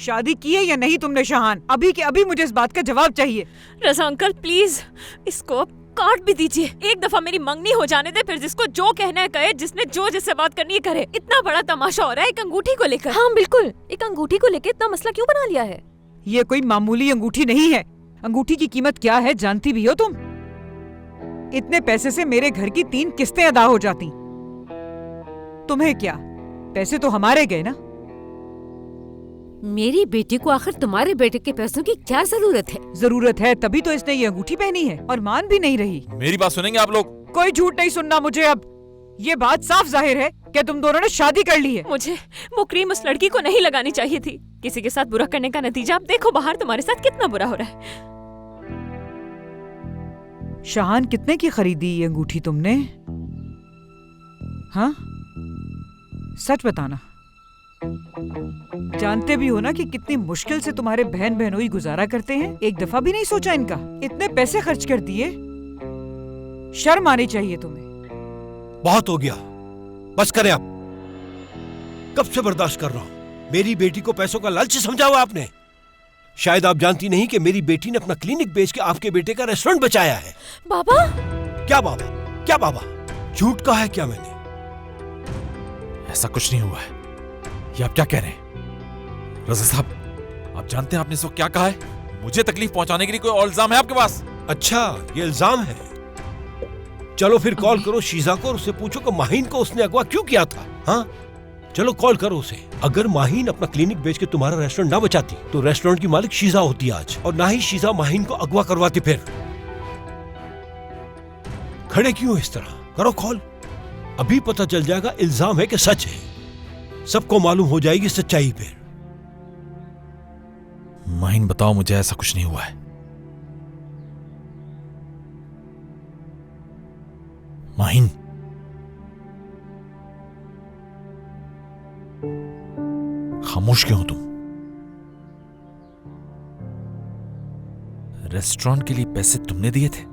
शादी की है या नहीं तुमने शहान? अभी के अभी मुझे इस बात का जवाब चाहिए। रजा अंकल प्लीज इसको काट भी दीजिए। एक दफा मेरी मंगनी हो जाने दे, फिर जिसको जो कहना है कहे, जिसने जो जिससे बात करनी है करे। इतना बड़ा तमाशा हो रहा है एक अंगूठी को लेकर। हाँ बिल्कुल, एक अंगूठी को लेकर इतना मसला क्यों बना लिया है? ये कोई मामूली अंगूठी नहीं है। अंगूठी की कीमत क्या है जानती भी हो तुम? इतने पैसे से मेरे घर की 3 किस्तें अदा हो जाती। तुम्हें क्या, पैसे तो हमारे गए ना। मेरी बेटी को आखिर तुम्हारे बेटे के पैसों की क्या जरूरत है? जरूरत है तभी तो इसने ये अंगूठी पहनी है, और मान भी नहीं रही। मेरी बात सुनेंगे आप लोग? कोई झूठ नहीं सुनना मुझे अब। ये बात साफ जाहिर है कि तुम दोनों ने शादी कर ली है। मुझे वो क्रीम उस लड़की को नहीं लगानी चाहिए थी। किसी के साथ बुरा करने का नतीजा आप देखो बाहर तुम्हारे साथ कितना बुरा हो रहा है। शहान, कितने की खरीदी ये अंगूठी तुमने? हाँ, सच बताना। जानते भी हो ना कि कितनी मुश्किल से तुम्हारे बहन बहनोई गुजारा करते हैं। एक दफा भी नहीं सोचा इनका? इतने पैसे खर्च कर दिए, शर्म आनी चाहिए तुम्हें। बहुत हो गया, बस करें अब। कब से बर्दाश्त कर रहा हूं। मेरी बेटी को पैसों का लालच समझा हुआ आपने। शायद आप जानती नहीं कि मेरी बेटी ने अपना क्लिनिक बेच के आपके बेटे का रेस्टोरेंट बचाया है। बाबा? क्या बाबा? क्या बाबा? झूठ कहा है क्या मैंने? ऐसा कुछ नहीं हुआ है। ये आप क्या कह रहे हैं? रजा साहब, आप जानते हैं आपने इसको क्या कहा है? मुझे तकलीफ पहुंचाने के लिए कोई और इल्जाम है आपके पास? अच्छा, ये इल्जाम है। चलो फिर कॉल करो शीजा को और उससे पूछो कि माहीन को उसने अगवा क्यों किया था। हाँ, चलो कॉल करो उसे। अगर माहीन अपना क्लिनिक बेच के तुम्हारा रेस्टोरेंट ना बचाती तो रेस्टोरेंट की मालिक शीजा होती आज, और ना ही शीजा माहीन को अगवा करवाती। फिर खड़े क्यों इस तरह? करो कॉल, अभी पता चल जाएगा इल्जाम है कि सच है। सबको मालूम हो जाएगी सच्चाई। फिर माहीन, बताओ मुझे ऐसा कुछ नहीं हुआ है। माहीन, खामोश क्यों हो तुम? रेस्टोरेंट के लिए पैसे तुमने दिए थे?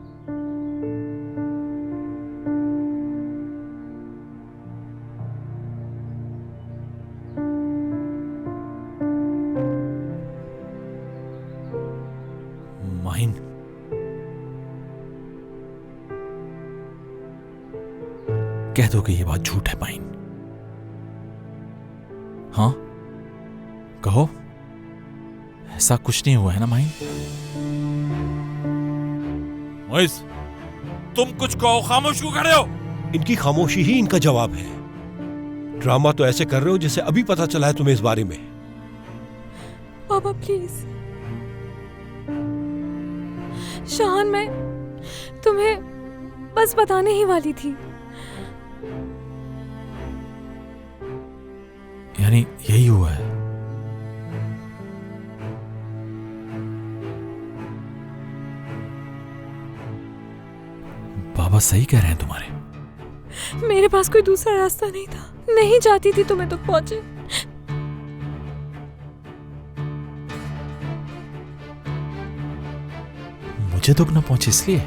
माहीन, कह दो कि ये बात झूठ है माहीन। हाँ, कहो, ऐसा कुछ नहीं हुआ है ना माहीन? मोइस, तुम कुछ कहो, खामोश क्यों खड़े हो? इनकी खामोशी ही इनका जवाब है। ड्रामा तो ऐसे कर रहे हो जैसे अभी पता चला है तुम्हें इस बारे में। बाबा प्लीज। शहान, मैं तुम्हें बस बताने ही वाली थी। यानी यही हुआ है? बाबा सही कह रहे हैं तुम्हारे। मेरे पास कोई दूसरा रास्ता नहीं था। नहीं चाहती थी तुम्हें तक पहुंचे। मुझे दुख न पहुंचे इसलिए?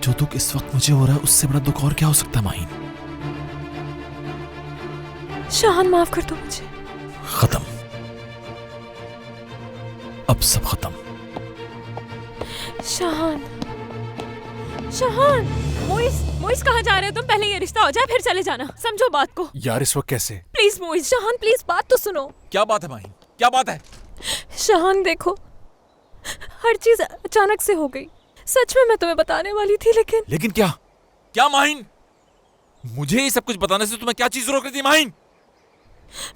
जो दुख इस वक्त मुझे हो रहा है उससे बड़ा दुख और क्या हो सकता है माहीन? शहान, माफ कर दो मुझे। खत्म, अब सब खत्म। शहान, शहान। मोइस कहाँ जा रहे हो तुम? पहले ये रिश्ता हो जाए फिर चले जाना। समझो बात को। यार इस वक्त कैसे? Please moist. शहान प्लीज, बात तो सुनो। क्या बात है माहीन, क्या बात है? शहान देखो, हर चीज अचानक से हो गई। सच में मैं तुम्हें बताने वाली थी, लेकिन क्या? क्या माहीन? मुझे ये सब कुछ बताने से तुम्हें क्या चीज रोक रही थी माहीन?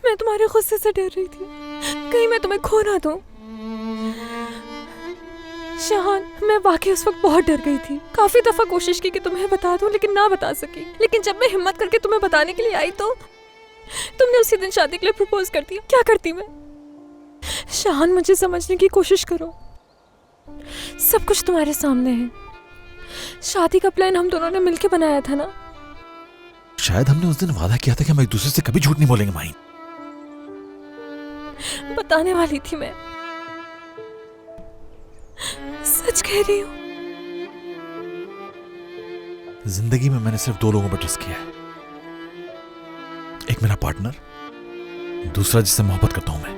मैं तुम्हारे गुस्से से डर रही थी, कहीं मैं तुम्हें खो ना दूं। शहान, मैं वाकई उस वक्त बहुत डर गई थी। काफी दफा कोशिश की कि तुम्हें बता दूं, लेकिन ना बता सकी। लेकिन जब मैं हिम्मत करके तुम्हें बताने के लिए आई तो तुमने उसी दिन शादी के लिए प्रपोज कर दिया। क्या करती मैं? शहान, मुझे समझने की कोशिश करो। सब कुछ तुम्हारे सामने है। शादी का प्लान हम दोनों ने मिलकर बनाया था ना। शायद हमने उस दिन वादा किया था कि हम एक दूसरे से कभी झूठ नहीं बोलेंगे माहीन। बताने वाली थी मैं। सच कह रही हूँ। जिंदगी में मैंने सिर्फ 2 लोगों पर ट्रस्ट किया है, एक मेरा पार्टनर, दूसरा जिससे मोहब्बत करता हूं मैं।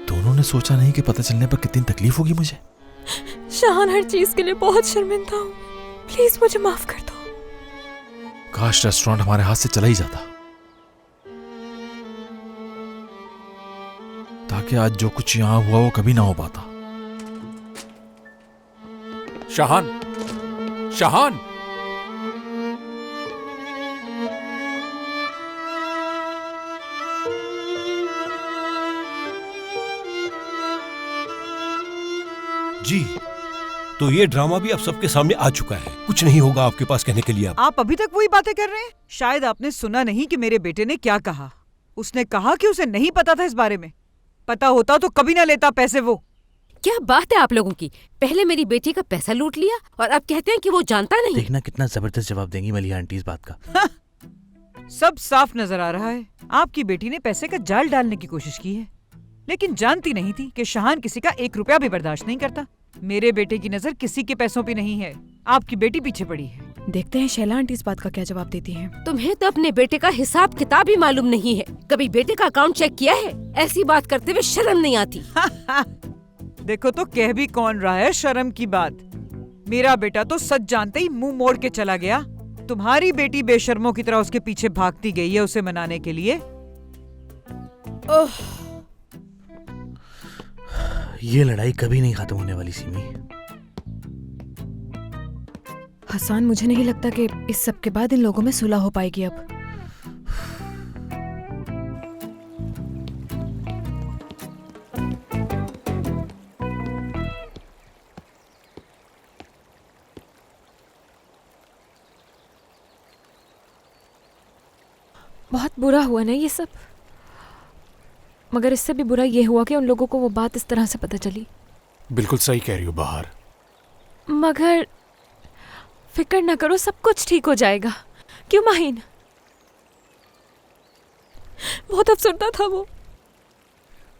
दोनों ने सोचा नहीं कि पता चलने पर कितनी तकलीफ होगी मुझे। शाहान, हर चीज के लिए बहुत शर्मिंदा हूँ, प्लीज मुझे माफ कर दो। काश रेस्टोरेंट हमारे हाथ से चला ही जाता, ताकि आज जो कुछ यहां हुआ वो कभी ना हो पाता। शाहान, शाहान, जी, तो ये ड्रामा भी अब सबके सामने आ चुका है। कुछ नहीं होगा आपके पास कहने के लिए अब। आप अभी तक वही बातें कर रहे हैं। शायद आपने सुना नहीं कि मेरे बेटे ने क्या कहा। उसने कहा कि उसे नहीं पता था इस बारे में। पता होता तो कभी ना लेता पैसे वो। क्या बात है आप लोगों की, पहले मेरी बेटी का पैसा लूट लिया और अब कहते हैं कि वो जानता नहीं। देखना कितना जबरदस्त जवाब देंगी मलिया आंटी इस बात का। सब साफ नजर आ रहा है। आपकी बेटी ने पैसे का जाल डालने की कोशिश की है, लेकिन जानती नहीं थी कि शाहान किसी का 1 रुपया भी बर्दाश्त नहीं करता। मेरे बेटे की नजर किसी के पैसों पे नहीं है। आपकी बेटी पीछे पड़ी है। देखते हैं शैला आंटी इस बात का क्या जवाब देती हैं। तुम्हें तो अपने बेटे का हिसाब किताब ही मालूम नहीं है। कभी बेटे का अकाउंट चेक किया है? ऐसी बात करते हुए शर्म नहीं आती। देखो तो कह भी कौन रहा है शर्म की बात। मेरा बेटा तो सच जानते ही मुंह मोड़ के चला गया। तुम्हारी बेटी बेशर्मों की तरह उसके पीछे भागती गई है उसे मनाने के लिए। ये लड़ाई कभी नहीं खत्म होने वाली सीमी। हसन, मुझे नहीं लगता कि इस सब के बाद इन लोगों में सुलह हो पाएगी अब। बहुत बुरा हुआ ना ये सब, मगर इससे भी बुरा ये हुआ कि उन लोगों को वो बात इस तरह से पता चली। बिल्कुल सही कह रही हो बहार। मगर फिक्र ना करो, सब कुछ ठीक हो जाएगा। क्यों माहीन? बहुत अफसरदा था वो।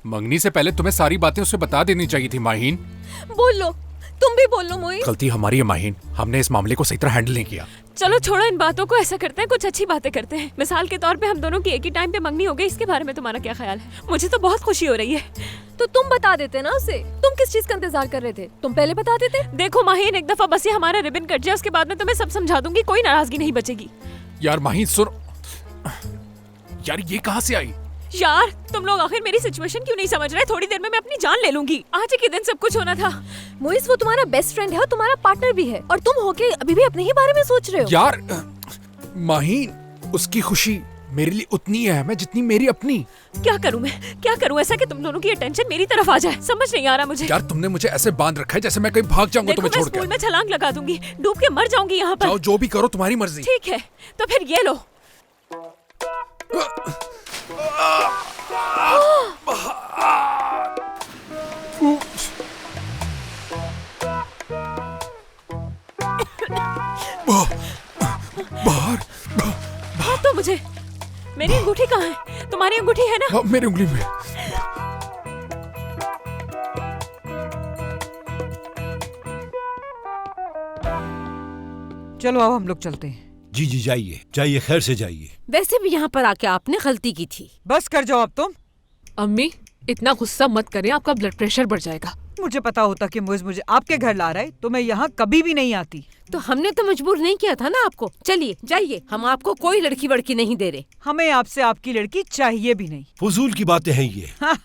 मंगनी से पहले तुम्हें सारी बातें उसे बता देनी चाहिए थी माहीन। बोलो, तुम भी बोलो मोइन। गलती हमारी है माहीन, हमने इस मामले को सही तरह हैंडल नहीं किया। चलो छोड़ो इन बातों को, ऐसा करते हैं कुछ अच्छी बातें करते हैं। मिसाल के तौर पे हम दोनों की एक ही टाइम पे मंगनी हो गई, इसके बारे में तुम्हारा क्या ख्याल है? मुझे तो बहुत खुशी हो रही है। तो तुम बता देते ना उसे। तुम किस चीज का इंतजार कर रहे थे? तुम पहले बता देते। देखो माहीन, एक दफा बस ये हमारा रिबन कट जाए, उसके बाद में तुम्हें सब समझा दूंगी, कोई नाराजगी नहीं बचेगी। यार माहीन सुन, यार ये कहाँ से आई? यार तुम लोग आखिर मेरी सिचुएशन क्यों नहीं समझ रहे? थोड़ी देर में मैं अपनी जान ले लूंगी। आज ही के दिन सब कुछ होना था। मोइस, वो तुम्हारा बेस्ट फ्रेंड है और तुम्हारा पार्टनर भी है, और तुम होके अभी भी अपने ही बारे में सोच रहे हो। यार माहीन, उसकी खुशी मेरे लिए उतनी अहम है जितनी मेरी अपनी। क्या करूं मैं, क्या करूं ऐसा कि तुम दोनों की अटेंशन मेरी तरफ आ जाए? समझ नहीं आ रहा मुझे। यार तुमने मुझे ऐसे बांध रखा है जैसे मैं कहीं भाग जाऊंगा तुम्हें छोड़ स्कूल के। में छलांग लगा दूंगी, डूब के मर जाऊंगी यहाँ पर। जाओ, जो भी करो तुम्हारी मर्जी। ठीक है, तो फिर ये लो। बाहर हाँ तो मुझे, मेरी अंगूठी कहाँ है? तुम्हारी अंगूठी है ना? मेरी उंगली में। चलो अब हम लोग चलते हैं। जी जी, जाइए जाइए, खैर से जाइए। वैसे भी यहाँ पर आके आपने गलती की थी। बस कर जाओ अब तुम। अम्मी, इतना गुस्सा मत करें, आपका ब्लड प्रेशर बढ़ जाएगा। मुझे पता होता कि मुझे आपके घर ला रहा है तो मैं यहाँ कभी भी नहीं आती। तो हमने तो मजबूर नहीं किया था ना आपको। चलिए जाइए, हम आपको कोई लड़की वड़की नहीं दे रहे। हमें आपसे आपकी लड़की चाहिए भी नहीं। फजूल की बातें हैं ये। हाँ।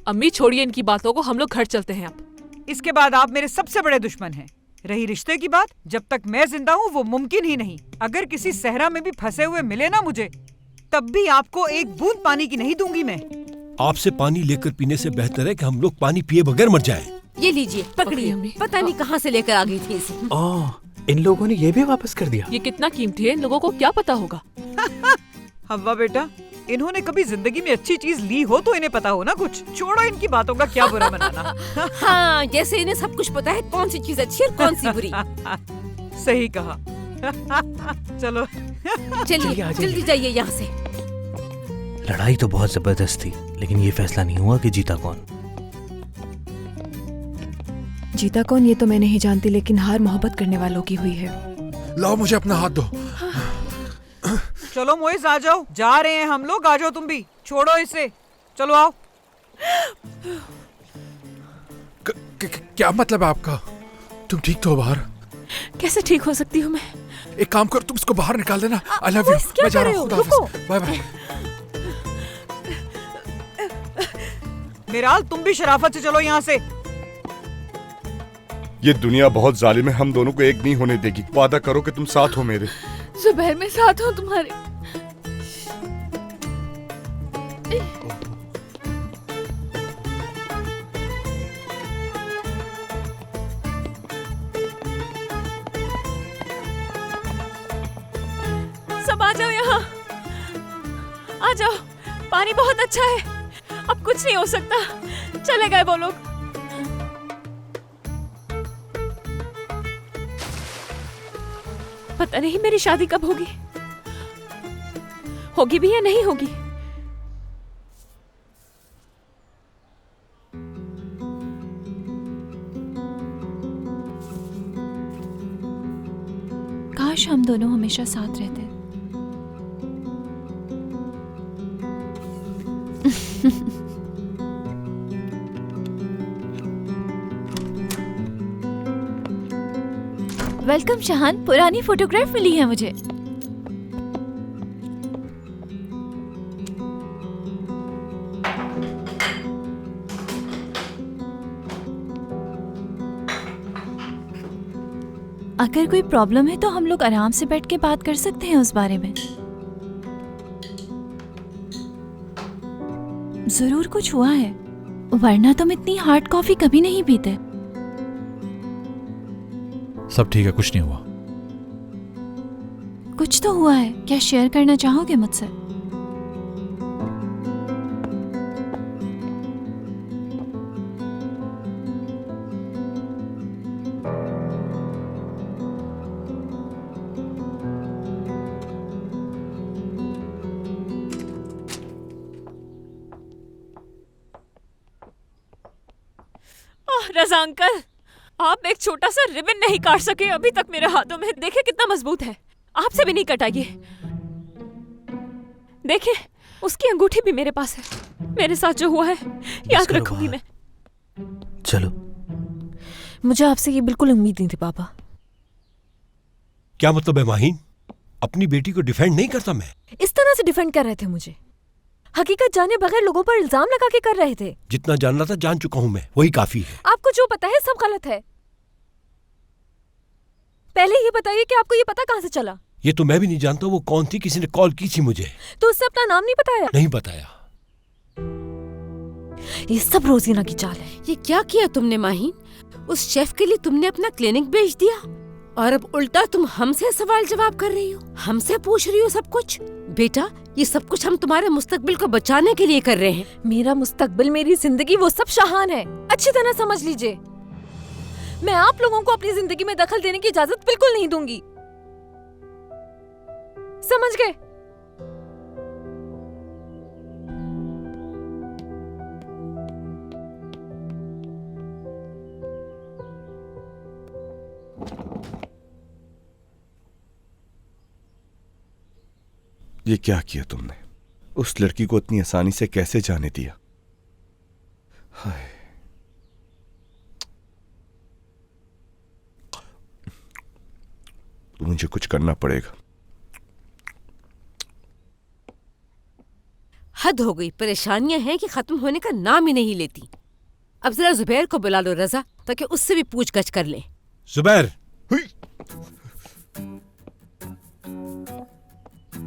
अम्मी छोड़िए इनकी बातों को, हम लोग घर चलते हैं अब। इसके बाद आप मेरे सबसे बड़े दुश्मन हैं। रही रिश्ते की बात, जब तक मैं जिंदा हूँ वो मुमकिन ही नहीं। अगर किसी सहरा में भी फंसे हुए मिले ना मुझे, तब भी आपको एक बूंद पानी की नहीं दूंगी मैं। आपसे पानी लेकर पीने से बेहतर है कि हम लोग पानी पिए बगैर मर जाएं। ये लीजिए, पकड़िए। अम्मी। पता नहीं कहाँ से लेकर आ गई थी इसे। ओह, इन लोगों ने ये भी वापस कर दिया। ये कितना कीमती है, इन लोगों को क्या पता होगा। हव्वा बेटा, इन्होंने कभी जिंदगी में अच्छी चीज ली हो तो इन्हें पता हो ना कुछ। छोड़ो इनकी बातों का क्या बुरा मनाना। हाँ, जैसे इन्हें सब कुछ पता है कौन सी चीज अच्छी और कौन सी बुरी। सही कहा। चलो चलिए जल्दी जाइए यहाँ से। लड़ाई तो बहुत जबरदस्त थी, लेकिन ये फैसला नहीं हुआ कि जीता कौन। जीता कौन ये तो मैं नहीं जानती, लेकिन हार मोहब्बत करने वालों की हुई है। लाओ मुझे अपना हाथ दो। चलो मोइज आ जाओ, जा रहे हैं हम लोग, आ जाओ तुम भी, छोड़ो इसे, चलो आओ। क्या मतलब है आपका? तुम ठीक तो हो बाहर? कैसे ठीक हो सकती हूँ मैं? एक काम करो, तुम इसको बाहर निकाल देना। I love you. मैं जा रहा हूँ, खुदा हाफिज़, बाय बाय। मिराल तुम भी शराफत से चलो यहाँ से। ये दुनिया बहुत जालिम है, हम दोनों को एक नहीं होने देगी। वादा करो कि तुम साथ हो मेरे। जुबैर मैं साथ हूँ तुम्हारे। सब आ जाओ यहाँ, आ जाओ, पानी बहुत अच्छा है, अब कुछ नहीं हो सकता। चले गए वो लोग। पता नहीं मेरी शादी कब होगी, होगी भी या नहीं होगी। काश हम दोनों हमेशा साथ रहते। वेलकम शहान, पुरानी फोटोग्राफ मिली है मुझे। अगर कोई प्रॉब्लम है तो हम लोग आराम से बैठ के बात कर सकते हैं उस बारे में। जरूर कुछ हुआ है, वरना तुम इतनी हार्ड कॉफी कभी नहीं पीते। सब ठीक है, कुछ नहीं हुआ। कुछ तो हुआ है, क्या शेयर करना चाहोगे मुझसे? रजा अंकल, आप एक छोटा सा रिबन नहीं काट सके अभी तक मेरे हाथों में। देखे कितना मजबूत है, आपसे भी नहीं कटाइए। देखे, उसकी अंगूठी भी मेरे पास है। मेरे साथ जो हुआ है याद रखूंगी मैं। चलो। मुझे आपसे ये बिल्कुल उम्मीद नहीं थी पापा। क्या मतलब है माहीन? अपनी बेटी को डिफेंड नहीं करता मैं? इस तरह से डिफेंड कर रहे थे मुझे? हकीकत जाने बगैर लोगों पर इल्जाम लगा के कर रहे थे। जितना जानना था जान चुका हूं मैं, वही काफी है। आपको जो पता है सब गलत है। पहले ये बताइए कि आपको ये पता कहाँ से चला? ये तो मैं भी नहीं जानता वो कौन थी, किसी ने कॉल की थी मुझे। तो उससे अपना नाम नहीं बताया? नहीं बताया। ये सब रोजीना की चाल है। ये क्या किया तुमने माहीन? उस शेफ के लिए तुमने अपना क्लिनिक बेच दिया और अब उल्टा तुम हमसे सवाल जवाब कर रही हो, हमसे पूछ रही हो सब कुछ। बेटा, ये सब कुछ हम तुम्हारे मुस्तकबिल को बचाने के लिए कर रहे हैं। मेरा मुस्तकबिल, मेरी जिंदगी, वो सब शहान है। अच्छी तरह समझ लीजिए, मैं आप लोगों को अपनी जिंदगी में दखल देने की इजाजत बिल्कुल नहीं दूंगी। समझ गए? ये क्या किया तुमने? उस लड़की को इतनी आसानी से कैसे जाने दिया? हाय, मुझे कुछ करना पड़ेगा। हद हो गई, परेशानियां हैं कि खत्म होने का नाम ही नहीं लेती। अब जरा जुबैर को बुला लो रजा, ताकि उससे भी पूछगछ कर लें। जुबैर,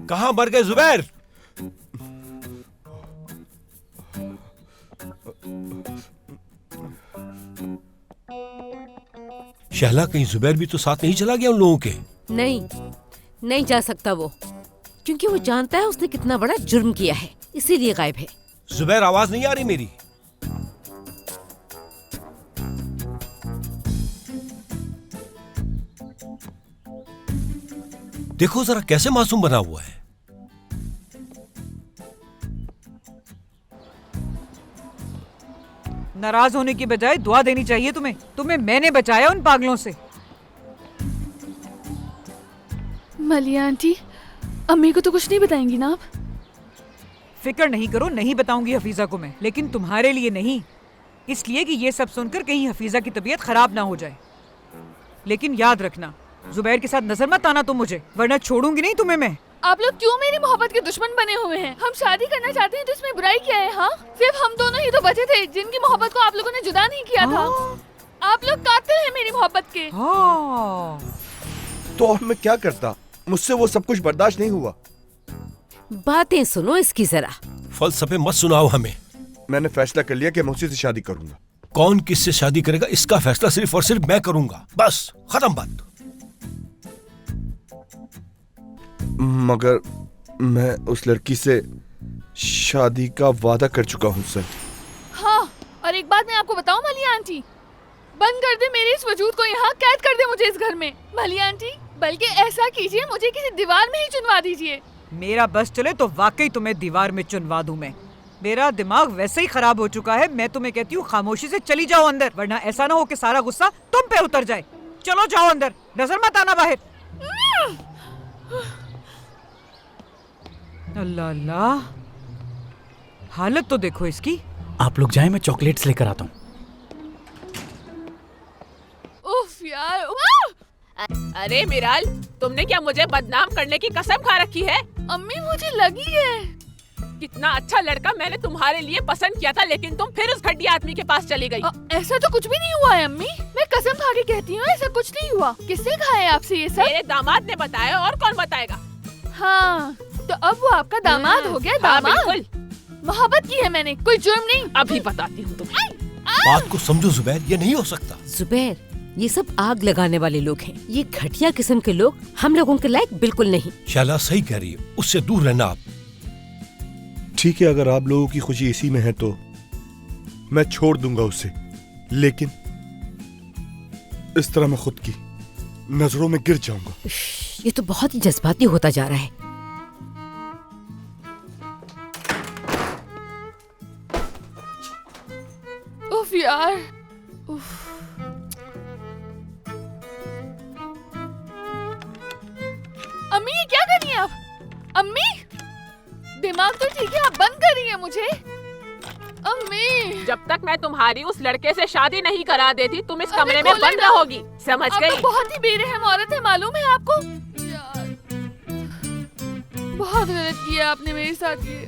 कहाँ मर गए जुबैर? शहला, कहीं जुबैर भी तो साथ नहीं चला गया उन लोगों के? नहीं जा सकता वो, क्योंकि वो जानता है उसने कितना बड़ा जुर्म किया है, इसीलिए गायब है। जुबैर, आवाज नहीं आ रही मेरी? देखो जरा कैसे मासूम बना हुआ है। नाराज होने की बजाय दुआ देनी चाहिए तुम्हें। तुम्हें मैंने बचाया उन पागलों से। मलिया आंटी, अम्मी को तो कुछ नहीं बताएंगी ना आप? फिक्र नहीं करो, नहीं बताऊंगी हफीजा को मैं, लेकिन तुम्हारे लिए नहीं, इसलिए कि ये सब सुनकर कहीं हफीजा की तबीयत खराब ना हो जाए। लेकिन याद रखना, जुबैर के साथ नजर मत आना तुम मुझे, वरना छोड़ूंगी नहीं तुम्हें मैं। आप लोग क्यों मेरी मोहब्बत के दुश्मन बने हुए हैं? हम शादी करना चाहते हैं तो इसमें बुराई क्या है? हाँ, सिर्फ हम दोनों ही तो बचे थे जिनकी मोहब्बत को आप लोगों ने जुदा नहीं किया था। आप लोग कातिल हैं मेरी मोहब्बत के। तो और मैं क्या करता, मुझसे वो सब कुछ बर्दाश्त नहीं हुआ। बातें सुनो इसकी जरा। फलसफे मत सुनाओ हमें। मैंने फैसला कर लिया कि मैं उसी से शादी करूंगा। कौन किससे शादी करेगा इसका फैसला सिर्फ और सिर्फ मैं करूंगा, बस खत्म बात। मगर मैं उस लड़की से शादी का वादा कर चुका हूँ सर। हाँ, और एक बात मैं आपको बताऊं मलिया आंटी, बंद कर दे मेरे इस वजूद को, यहाँ कैद कर दे मुझे इस घर में। मलिया आंटी, बल्कि ऐसा कीजिए, मुझे किसी दीवार में ही चुनवा दीजिए। मेरा बस चले तो वाकई तुम्हें दीवार में चुनवा दूं मैं। मेरा दिमाग वैसे ही खराब हो चुका है। मैं तुम्हें कहती हूँ खामोशी से चली जाओ अंदर, वरना ऐसा ना हो कि सारा गुस्सा तुम पे उतर जाए। चलो जाओ अंदर, नजर मत आना बाहर। अल्लाह अल्लाह, हालत तो देखो इसकी। आप लोग जाएं, मैं चॉकलेट्स लेकर आता हूँ। उफ यार, अरे मिराल, तुमने क्या मुझे बदनाम करने की कसम खा रखी है? अम्मी मुझे लगी है। कितना अच्छा लड़का मैंने तुम्हारे लिए पसंद किया था, लेकिन तुम फिर उस घटिया आदमी के पास चली गई। ऐसा तो कुछ भी नहीं हुआ है अम्मी, मैं कसम खा के कहती हूँ ऐसा कुछ नहीं हुआ। किसने कहा है आपसे ये सब? मेरे दामाद ने बताया, और कौन बताएगा? हाँ, तो अब वो आपका दामाद हो गया। हाँ, दामाद? बिल्कुल। मोहब्बत की है मैंने, कोई जुर्म नहीं। अभी बताती हूँ तुम्हें। बात को समझो जुबैर, ये नहीं हो सकता। जुबैर, ये सब आग लगाने वाले लोग हैं। ये घटिया किस्म के लोग हम लोगों के लायक बिल्कुल नहीं। शैला सही कह रही है, उससे दूर रहना आप। ठीक है, अगर आप लोगों की खुशी इसी में है तो मैं छोड़ दूंगा उसे, लेकिन इस तरह मैं खुद की नजरों में गिर जाऊंगा। ये तो बहुत ही जज्बाती होता जा रहा है। उफ यार, उफ। अम्मी ये क्या कर रही हैं आप? अम्मी, दिमाग तो ठीक है, आप बंद कर रही हैं मुझे। अम्मी, जब तक मैं तुम्हारी उस लड़के से शादी नहीं करा देती, तुम इस अरे कमरे में खोले बंद ना। रहोगी, समझ आप गई? तो बहुत ही बेरहम औरत है, मालूम है आपको? यार, बहुत गलत किया आपने मेरे साथ ये।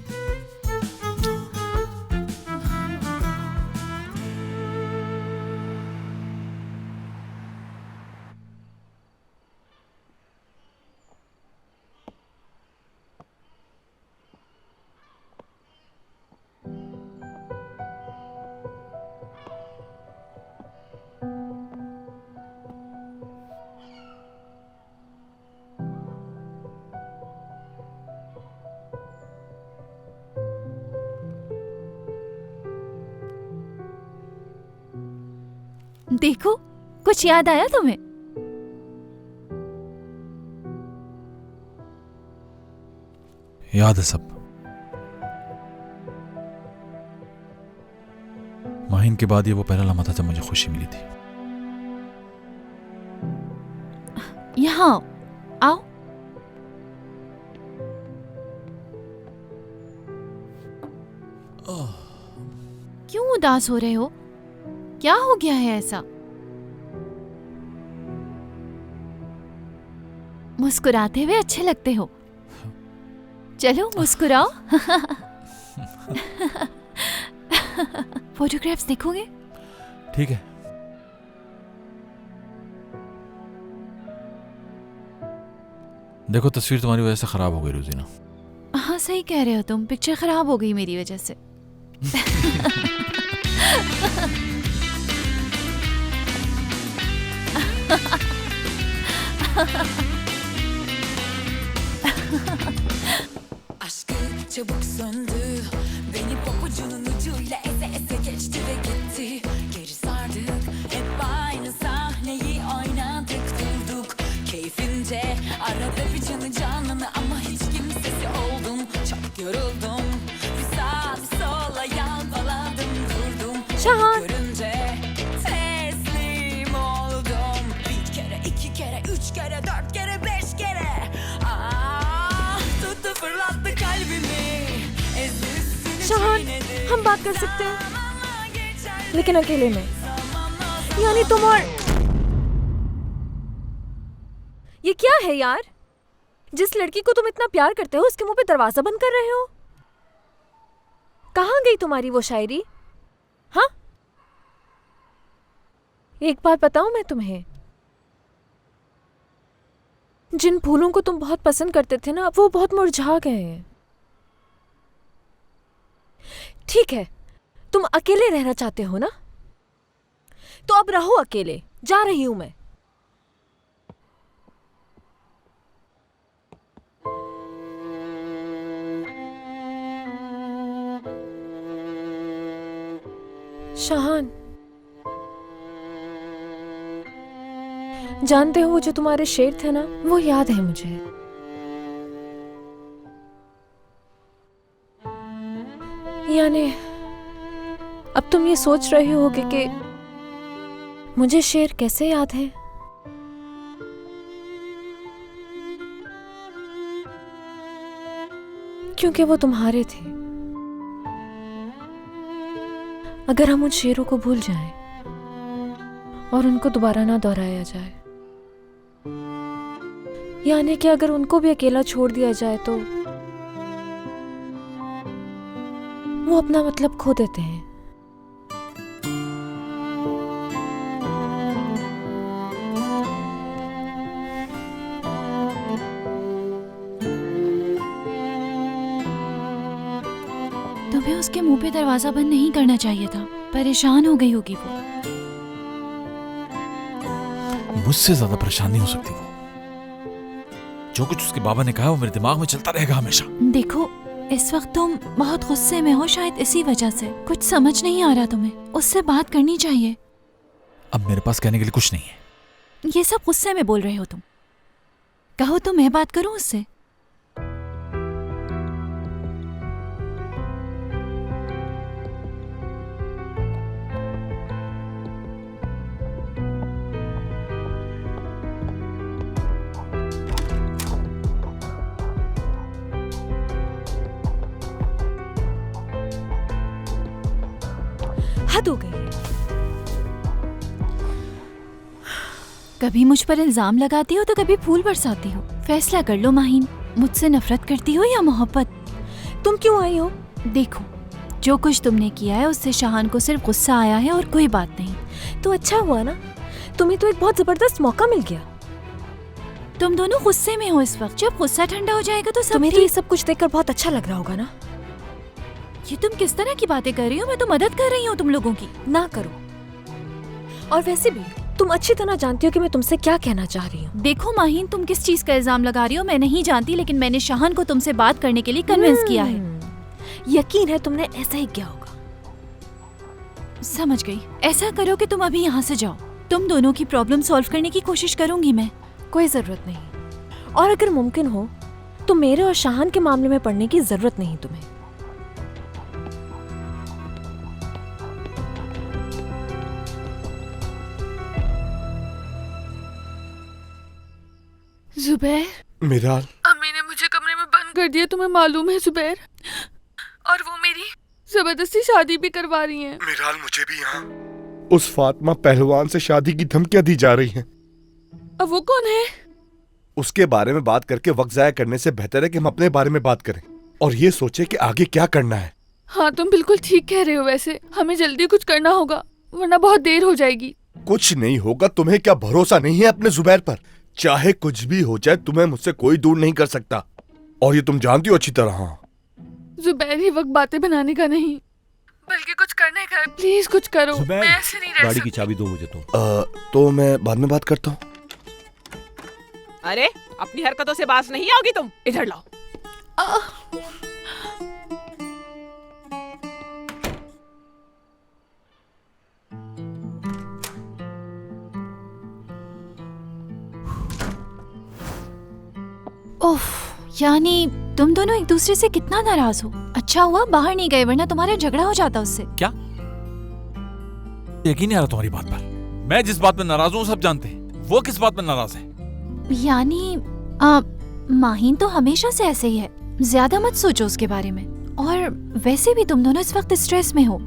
देखो, कुछ याद आया तुम्हें? याद है सब। माहिन के बाद ये वो पहला लम्हा था जब मुझे खुशी मिली थी। यहाँ आओ। क्यों उदास हो रहे हो? क्या हो गया है ऐसा? मुस्कुराते हुए अच्छे लगते हो। चलो मुस्कुराओ। फोटोग्राफ्स देखोगे? ठीक है। देखो, तस्वीर तुम्हारी वजह से खराब हो गई रोजीना। हाँ सही कह रहे हो तुम, पिक्चर खराब हो गई मेरी वजह से। Aşkı çabuk söndü, beni papucunun ucuyla eze eze geçti ve gitti. Geri sardık, hep aynı sahneyi oynadık durduk. Keyfince arada bir canı canını ama hiç kimsesi oldum. Çok yoruldum, bir sağa bir sola yalpaladım durdum. Şahan, शाहान, हम बात कर सकते हैं, लेकिन अकेले में। यानी तुम और ये क्या है यार? जिस लड़की को तुम इतना प्यार करते हो उसके मुंह पे दरवाजा बंद कर रहे हो। कहाँ गई तुम्हारी वो शायरी? हाँ, एक बात बताऊं मैं तुम्हें, जिन फूलों को तुम बहुत पसंद करते थे ना, वो बहुत मुरझा गए हैं। ठीक है, तुम अकेले रहना चाहते हो ना, तो अब रहो अकेले। जा रही हूं मैं। शाहान, जानते हो वो जो तुम्हारे शेर थे ना, वो याद है मुझे। यानी अब तुम ये सोच रहे होगे कि मुझे शेर कैसे याद है? क्योंकि वो तुम्हारे थे। अगर हम उन शेरों को भूल जाएं और उनको दोबारा ना दोहराया जाए, यानी कि अगर उनको भी अकेला छोड़ दिया जाए, तो वो अपना मतलब खो देते हैं। तुम्हें उसके मुंह पे दरवाजा बंद नहीं करना चाहिए था। परेशान हो गई होगी वो। मुझसे ज्यादा परेशान नहीं हो सकती वो। जो कुछ उसके बाबा ने कहा वो मेरे दिमाग में चलता रहेगा हमेशा। देखो, इस वक्त तुम बहुत गुस्से में हो, शायद इसी वजह से कुछ समझ नहीं आ रहा तुम्हें। उससे बात करनी चाहिए। अब मेरे पास कहने के लिए कुछ नहीं है। ये सब गुस्से में बोल रहे हो तुम। कहो तो मैं बात करूं उससे। हद हो गई है। कभी मुझ पर इल्जाम लगाती हो तो कभी फूल बरसाती हो। फैसला कर लो माहीन, मुझसे नफरत करती हो या मोहब्बत? तुम क्यों आई हो? देखो, जो कुछ तुमने किया है उससे शाहान को सिर्फ गुस्सा आया है और कोई बात नहीं। तो अच्छा हुआ ना, तुम्हें तो एक बहुत जबरदस्त मौका मिल गया। तुम दोनों गुस्से में हो इस वक्त। जब गुस्सा ठंडा हो जाएगा तो सब तुम्हें ये सब कुछ देखकर बहुत अच्छा लग रहा होगा ना? ये तुम किस तरह की बातें कर रही हो? मैं तो मदद कर रही हूँ तुम लोगों की। ना करो। और वैसे भी तुम अच्छी तरह जानती हो कि मैं तुमसे क्या कहना चाह रही हूँ। देखो माहीन, तुम किस चीज का इल्जाम लगा रही हो मैं नहीं जानती, लेकिन मैंने शाहान को तुमसे बात करने के लिए कन्विंस किया है। यकीन है तुमने ऐसा ही किया होगा। समझ गई। ऐसा करो कि तुम अभी यहाँ से जाओ। तुम दोनों की प्रॉब्लम सॉल्व करने की कोशिश करूंगी मैं। कोई जरूरत नहीं। और अगर मुमकिन हो तो मेरे और शाहान के मामले में पड़ने की जरूरत नहीं तुम्हें। जुबैर, मिराल, अम्मी ने मुझे कमरे में बंद कर दिया, तुम्हें मालूम है जुबैर? और वो मेरी जबरदस्ती शादी भी करवा रही हैं। मिराल, मुझे भी यहाँ उस फातिमा पहलवान से शादी की धमकियां दी जा रही हैं। अब वो कौन है? उसके बारे में बात करके वक्त जाया करने से बेहतर है कि हम अपने बारे में बात करें और ये सोचे कि आगे क्या करना है। हाँ, तुम बिल्कुल ठीक कह रहे हो। वैसे हमें जल्दी कुछ करना होगा वरना बहुत देर हो जाएगी। कुछ नहीं होगा। तुम्हें क्या भरोसा नहीं है अपने जुबैर पर? चाहे कुछ भी हो जाए, तुम्हें मुझसे कोई दूर नहीं कर सकता और ये तुम जानती हो अच्छी तरह। जुबैर, ये वक्त बातें बनाने का नहीं बल्कि कुछ करने का है। प्लीज कुछ करो। मैं ऐसे नहीं रह गाड़ी की चाबी दो मुझे तुम। तो मैं बाद में बात करता हूँ। अरे, अपनी हरकतों से बाज नहीं आओगी तुम। इधर लाओ। ओफ, यानी तुम दोनों एक दूसरे से कितना नाराज हो। अच्छा हुआ बाहर नहीं गए, वरना तुम्हारा झगड़ा हो जाता उससे। क्या? यकीन नहीं आ रहा तुम्हारी बात पर। मैं जिस बात में नाराज हूँ सब जानते हैं। वो किस बात में नाराज है? यानी माहीन तो हमेशा से ऐसे ही है। ज्यादा मत सोचो उसके बारे में। और वैसे भी तुम दोनों इस वक्त स्ट्रेस में हो।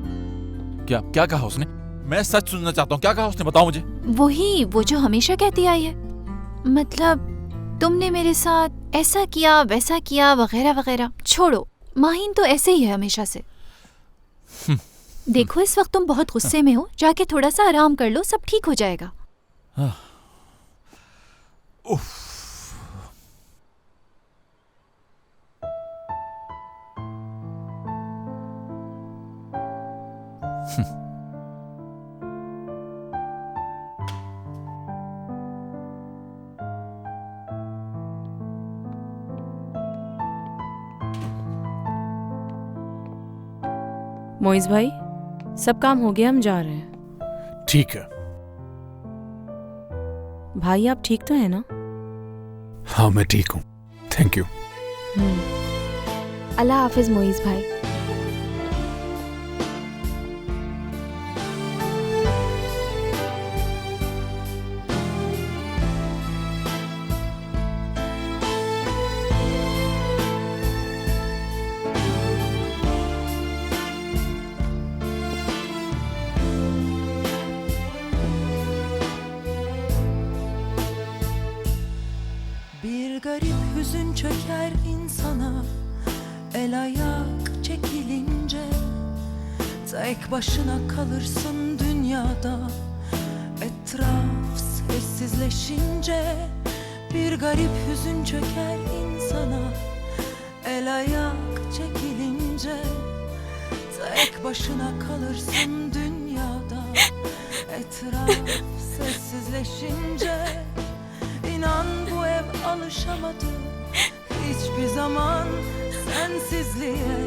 क्या क्या कहा उसने? मैं सच सुनना चाहता हूँ, क्या कहा उसने, बताओ मुझे। वो जो हमेशा कहती आई है, मतलब तुमने मेरे साथ ऐसा किया वैसा किया वगैरह वगैरह। छोड़ो, माहीन तो ऐसे ही है हमेशा से। देखो इस वक्त तुम बहुत गुस्से में हो, जाके थोड़ा सा आराम कर लो, सब ठीक हो जाएगा। उफ। मोइज भाई, सब काम हो गया, हम जा रहे हैं। ठीक है। भाई आप ठीक तो है ना? हाँ मैं ठीक हूँ, थैंक यू। अल्लाह हाफिज मोइज भाई। Bir garip hüzün çöker insana, el ayak çekilince. Tek başına kalırsın dünyada, etraf sessizleşince. Bir garip hüzün çöker insana, el ayak çekilince. Tek başına kalırsın dünyada, etraf sessizleşince. İnan bu ev alışamadı hiçbir zaman sensizliğe.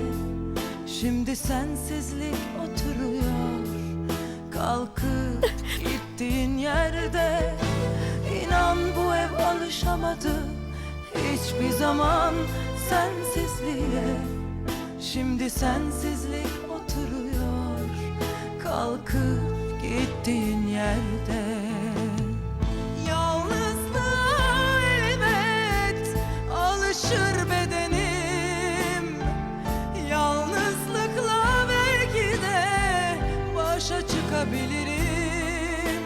Şimdi sensizlik oturuyor kalkıp gittiğin yerde. İnan bu ev alışamadı hiçbir zaman sensizliğe. Şimdi sensizlik oturuyor kalkıp gittiğin yerde. Alışır bedenim, yalnızlıkla belki de başa çıkabilirim.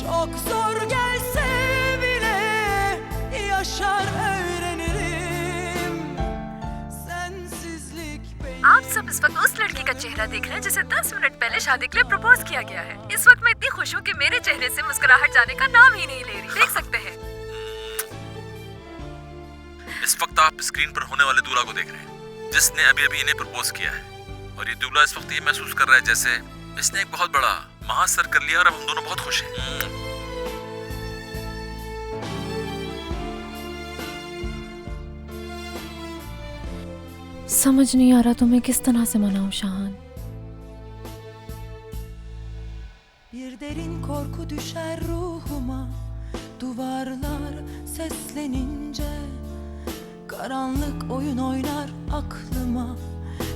Çok zor gelse bile yaşar öğrenirim. Sensizlik benim. आप सब इस वक्त उस लड़की का चेहरा देख रहे हैं जिसे 10 मिनट पहले शादी के लिए प्रपोज किया गया है। इस वक्त मैं इतनी खुश हूँ कि मेरे चेहरे से मुस्कुराहट जाने का नाम ही नहीं ले रही। देख सकते हैं इस वक्त आप स्क्रीन पर होने वाले दूल्हा को देख रहे हैं, जिसने अभी अभी इन्हें प्रपोज किया है। और ये दूल्हा इस वक्त ये महसूस कर रहा है जैसे इसने एक बहुत बड़ा महासर कर लिया और अब हम दोनों बहुत खुश हैं। समझ नहीं आ रहा तुम्हें किस तरह से मनाऊं शाहान। Bir derin korku düşer ruhuma, duvarlar seslenince. Karanlık oyun oynar aklıma,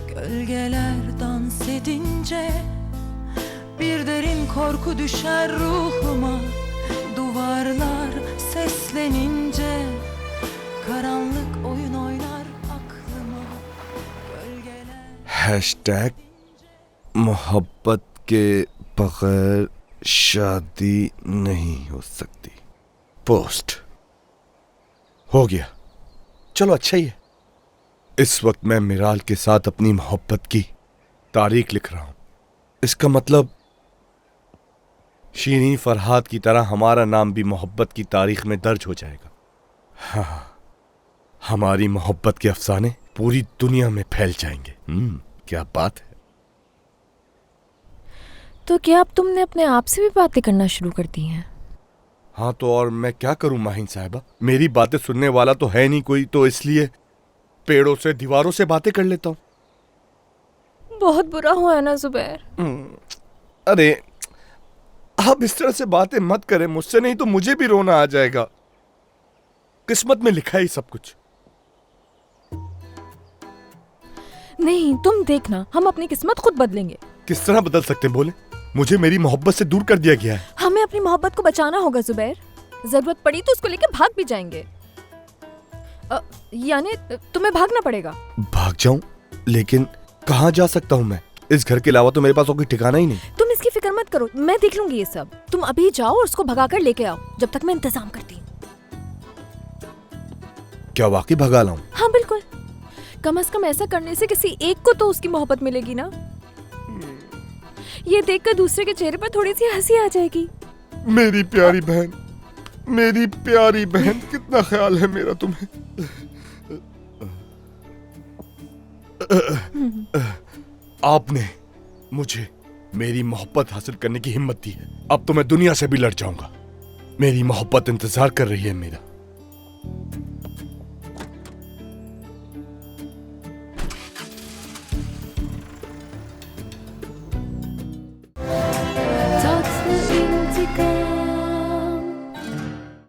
gölgeler dans edince. Bir derin korku düşer ruhuma, duvarlar seslenince. Karanlık oyun oynar aklıma, gölgeler. मोहब्बत के बगैर शादी नहीं हो सकती। पोस्ट हो गया, चलो अच्छा ही है। इस वक्त मैं मिराल के साथ अपनी मोहब्बत की तारीख लिख रहा हूं। इसका मतलब शीरीन फरहाद की तरह हमारा नाम भी मोहब्बत की तारीख में दर्ज हो जाएगा। हाँ, हमारी मोहब्बत के अफसाने पूरी दुनिया में फैल जाएंगे। क्या बात है। तो क्या अब तुमने अपने आप से भी बातें करना शुरू कर दी हैं? हाँ तो और मैं क्या करूं माहिन साहिबा, मेरी बातें सुनने वाला तो है नहीं कोई, तो इसलिए पेड़ों से दीवारों से बातें कर लेता हूं। बहुत बुरा हुआ है ना जुबैर। अरे आप इस तरह से बातें मत करें मुझसे, नहीं तो मुझे भी रोना आ जाएगा। किस्मत में लिखा है सब कुछ। नहीं तुम देखना, हम अपनी किस्मत खुद बदलेंगे। किस तरह बदल सकते हैं बोले? मुझे मेरी मोहब्बत से दूर कर दिया गया है। हमें अपनी मोहब्बत को बचाना होगा जुबैर। जरूरत पड़ी तो उसको लेकर भाग भी जाएंगे। यानी तुम्हें भागना पड़ेगा। भाग जाऊं? लेकिन कहाँ जा सकता हूँ मैं? इस घर के अलावा तो मेरे पास और कोई ठिकाना ही नहीं। तुम इसकी फिक्र मत करो, मैं देख लूंगी ये सब। तुम अभी जाओ और उसको भगा कर लेके आओ, जब तक मैं इंतजाम करती हूँ। क्या वाकई भगा लाऊं? हाँ बिल्कुल, कम से कम ऐसा करने से किसी एक को तो उसकी मोहब्बत मिलेगी ना। ये देखकर दूसरे के चेहरे पर थोड़ी सी हंसी आ जाएगी। मेरी प्यारी बहन, मेरी प्यारी बहन, कितना ख्याल है मेरा तुम्हें। आपने मुझे मेरी मोहब्बत हासिल करने की हिम्मत दी है। अब तो मैं दुनिया से भी लड़ जाऊंगा। मेरी मोहब्बत इंतजार कर रही है मेरा।